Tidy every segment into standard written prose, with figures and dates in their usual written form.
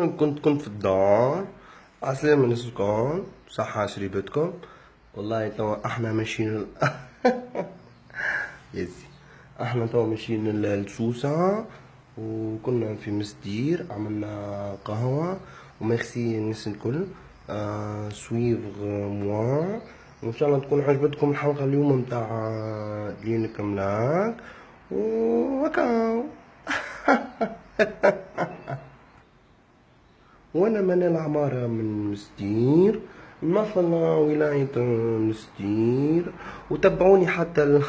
كنت في الدار. عسلامة الناس الكل، صحة شريبتكم. والله توا احنا ماشيين يزي احنا توا ماشيين لسوسة، وكنا في مسدير عملنا قهوة. وميرسي الناس الكل سويفغ موا. وان شاء الله تكون عجبتكم الحلقة اليوم متاع دينك ملاك وكاو. وانا من العمارة من مسدير، مثلا ولاية مسدير، وتبعوني حتى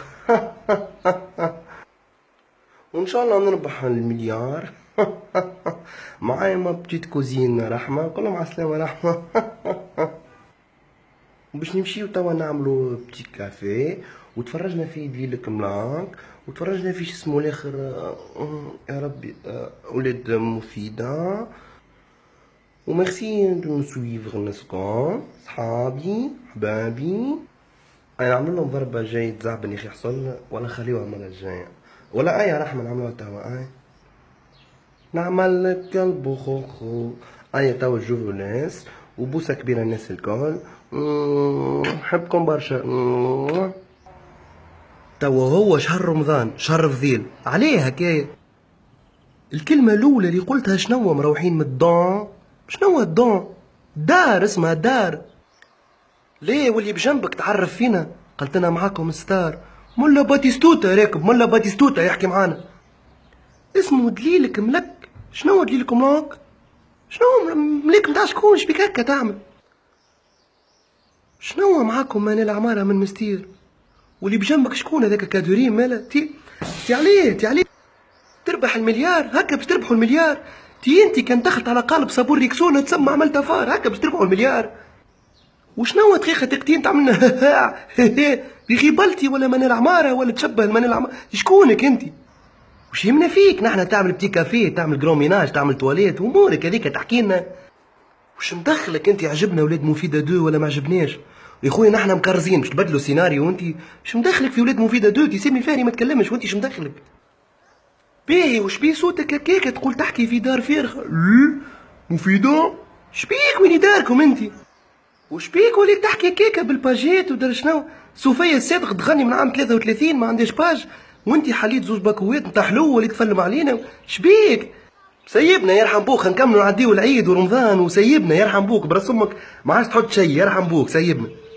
وان شاء الله نربح المليار. معايا ما بتيت كوزين رحمة، كلهم على السلامة رحمة. باش نمشيو توا نعملو بتيت كافيه، وتفرجنا في دليلك ملاك، وتفرجنا في اسمه الاخر يا ربي ولاد مفيدة. وميرسي دو مسويفغ الناسكم صحابي حبابي. انا نعمل لهم ضربة جاي تزعبني خي يحصل، ولا خليوها المرة الجاية، ولا اي رحمة نعملوها توا. اي نعمل لك البخوخو. اي توا جوفو ناس، وبوسة كبيرة الناس الكل. نحبكم برشا. توا هو شهر رمضان، شهر فضيل عليه هكايا. الكلمة الأولى اللي قلتها شنو؟ مروحين من الدون. شنو الدون؟ دار اسمها دار. ليه واللي بجنبك تعرف فينا؟ قلت انا معاكم ستار. ملا باتيستوتا راكب، ملا باتيستوتا يحكي معانا. اسمه دليلك ملك. شنو دليلك ملاك؟ شنو مليك متاع شكون؟ شبيك هكا تعمل؟ شنو معاكم من العمارة من مستير؟ واللي بجنبك شكون هذاك كادورين مالا؟ تي عليه تربح المليار هكا؟ باش تربحوا المليار؟ انتي كان دخلت على قالب صابون ريكسونا تسمى عملتها فار هكا باش تربحوا المليار؟ وشنو دقيقة دقيقتين تعملنا بغيبلتي ولا من العمارة ولا تشبه من العمارة؟ شكونك انتي؟ وش يهمنا فيك؟ نحنا تعمل بتي كافيه، تعمل جروميناج، تعمل تواليت، امورك هذيك تحكي لنا. وش مدخلك انتي؟ عجبنا ولاد مفيدة دو ولا ما عجبناش؟ يا خويا نحنا مكرزين باش تبدلوا سيناريو، وانتي شو مدخلك في ولاد مفيدة دو؟ تسمي فاري ما تكلمش، وانتي شو مدخلك؟ باهي وش بيه صوتك هكاك تقول تحكي في دار فارغة؟ مفيدة؟ شبيك وين داركم انتي؟ وش بيك وليت تحكي كيكه بالباجيت ودر شنو؟ صوفيا الصادق تغني من عام 33 ما عندهاش باج، وانتي حليت زوز باكوات نتاع حلو وليت تفلم علينا. شبيك؟ سيبنا يرحم بوك، نكملوا نعديو العيد ورمضان وسيبنا يرحم بوك، براس امك ما عادش تحط شي يرحم بوك سيبنا.